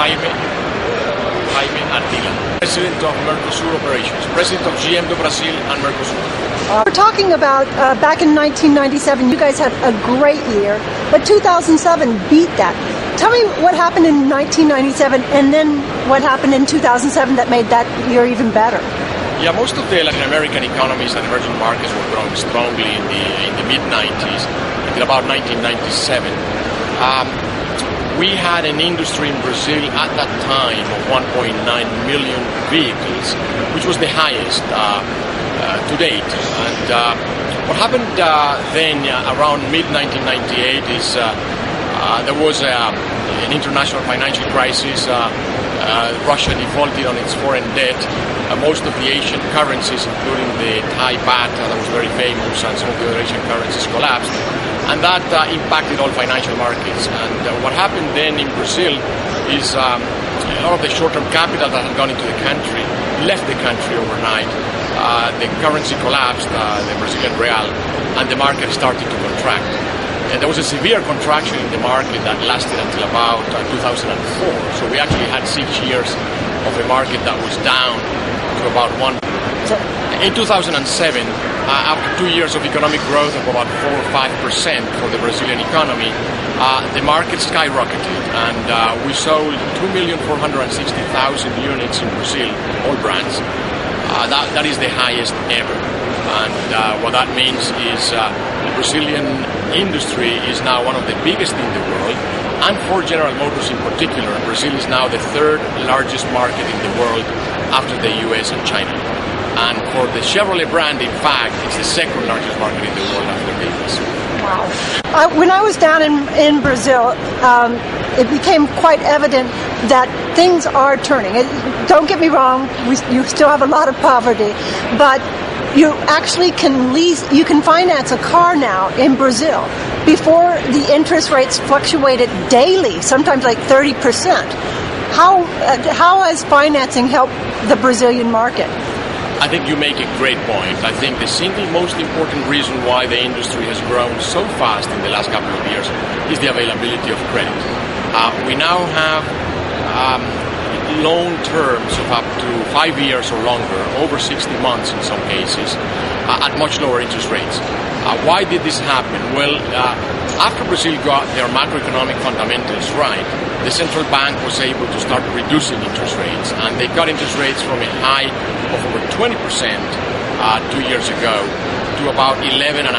Jaime Ardila, President of Mercosur Operations, President of GM do Brasil and Mercosur. We're talking about back in 1997, you guys had a great year, but 2007 beat that. Tell me what happened in 1997 and then what happened in 2007 that made that year even better. Yeah, most of the Latin American economies and emerging markets were growing strongly in the mid-90s until about 1997. We had an industry in Brazil at that time of 1.9 million vehicles, which was the highest to date. And what happened then, around mid-1998, is there was an international financial crisis. Russia defaulted on its foreign debt. Most of the Asian currencies, including the Thai baht, that was very famous, and some of the other Asian currencies collapsed. And that impacted all financial markets. And what happened then in Brazil is a lot of the short-term capital that had gone into the country left the country overnight. The currency collapsed, the Brazilian real, and the market started to contract. There was a severe contraction in the market that lasted until about 2004. So we actually had 6 years of a market that was down to about 1. In 2007, after 2 years of economic growth of about 4 or 5% for the Brazilian economy, the market skyrocketed, and we sold 2,460,000 units in Brazil, all brands. That is the highest ever. And what that means is the Brazilian industry is now one of the biggest in the world, and for General Motors in particular, Brazil is now the third largest market in the world after the US and China. And for the Chevrolet brand, in fact, it's the second largest market in the world after the US. Wow. When I was down in Brazil, it became quite evident that things are turning. Don't get me wrong, you still have a lot of poverty, but you actually can you can finance a car now in Brazil. Before, the interest rates fluctuated daily, sometimes like 30%. How has financing helped the Brazilian market? I think you make a great point. I think the single most important reason why the industry has grown so fast in the last couple of years is the availability of credit. We now have loan terms of up to 5 years or longer, over 60 months in some cases, at much lower interest rates. Why did this happen? Well, after Brazil got their macroeconomic fundamentals right, the central bank was able to start reducing interest rates, and they cut interest rates from a high of over 20% 2 years ago to about 11.5%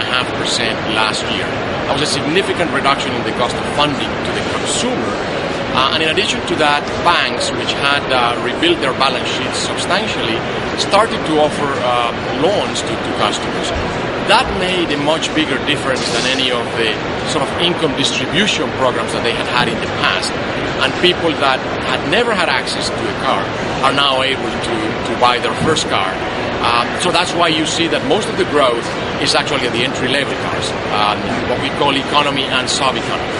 last year. That was a significant reduction in the cost of funding to the consumer. And in addition to that, banks, which had rebuilt their balance sheets substantially, started to offer loans to customers. That made a much bigger difference than any of the sort of income distribution programs that they had in the past. And people that had never had access to a car are now able to buy their first car. So that's why you see that most of the growth is actually at the entry-level cars, what we call economy and sub-economy.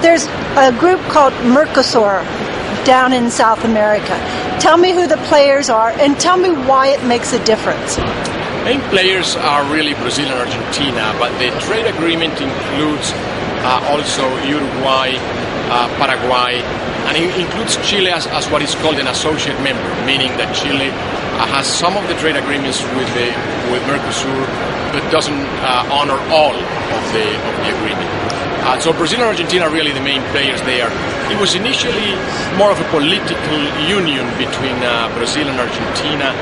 There's a group called Mercosur down in South America. Tell me who the players are and tell me why it makes a difference. Main players are really Brazil and Argentina, but the trade agreement includes also Uruguay, Paraguay, and it includes Chile as what is called an associate member, meaning that Chile has some of the trade agreements with Mercosur, but doesn't honor all of the agreement. So Brazil and Argentina are really the main players there. It was initially more of a political union between Brazil and Argentina,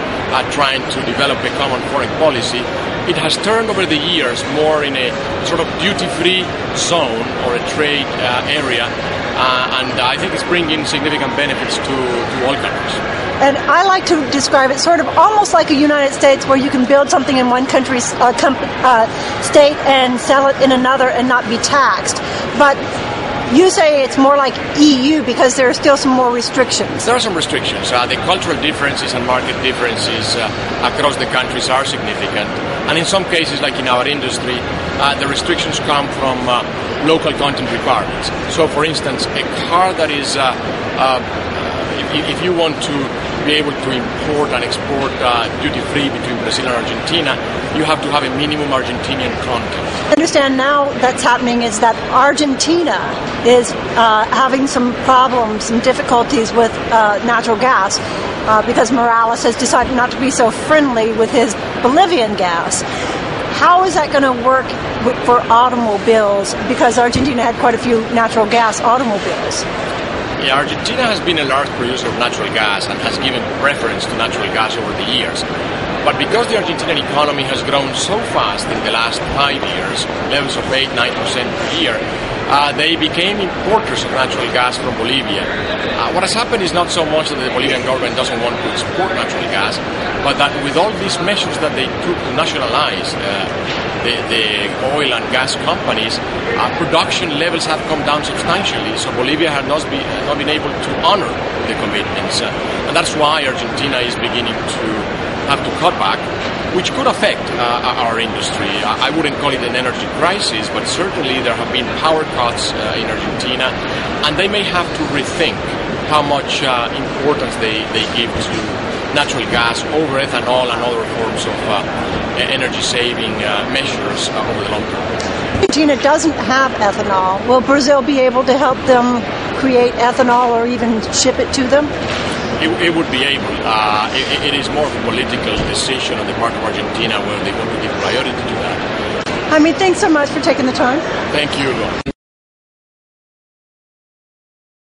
trying to develop a common foreign policy. It has turned over the years more in a sort of duty-free zone or a trade area, and I think it's bringing significant benefits to all countries. And I like to describe it sort of almost like a United States, where you can build something in one country's state and sell it in another and not be taxed. But you say it's more like EU because there are still some more restrictions. There are some restrictions. The cultural differences and market differences across the countries are significant. And in some cases, like in our industry, the restrictions come from local content requirements. So, for instance, a car that is if you want to be able to import and export duty-free between Brazil and Argentina, you have to have a minimum Argentinian content. I understand now that's happening is that Argentina is having some problems, some difficulties with natural gas because Morales has decided not to be so friendly with his Bolivian gas. How is that going to work for automobiles? Because Argentina had quite a few natural gas automobiles. Yeah, Argentina has been a large producer of natural gas and has given preference to natural gas over the years. But because the Argentinian economy has grown so fast in the last 5 years, levels of 8-9% per year, they became importers of natural gas from Bolivia. What has happened is not so much that the Bolivian government doesn't want to export natural gas, but that with all these measures that they took to nationalize the oil and gas companies, production levels have come down substantially. So Bolivia has not been able to honor the commitments. And that's why Argentina is beginning to have to cut back, which could affect our industry. I wouldn't call it an energy crisis, but certainly there have been power cuts in Argentina, and they may have to rethink how much importance they give to natural gas over ethanol and other forms of energy-saving measures over the long term. Argentina doesn't have ethanol. Will Brazil be able to help them create ethanol or even ship it to them? It would be able. It is more of a political decision on the part of Argentina where they want to give priority to that. I mean, thanks so much for taking the time. Thank you.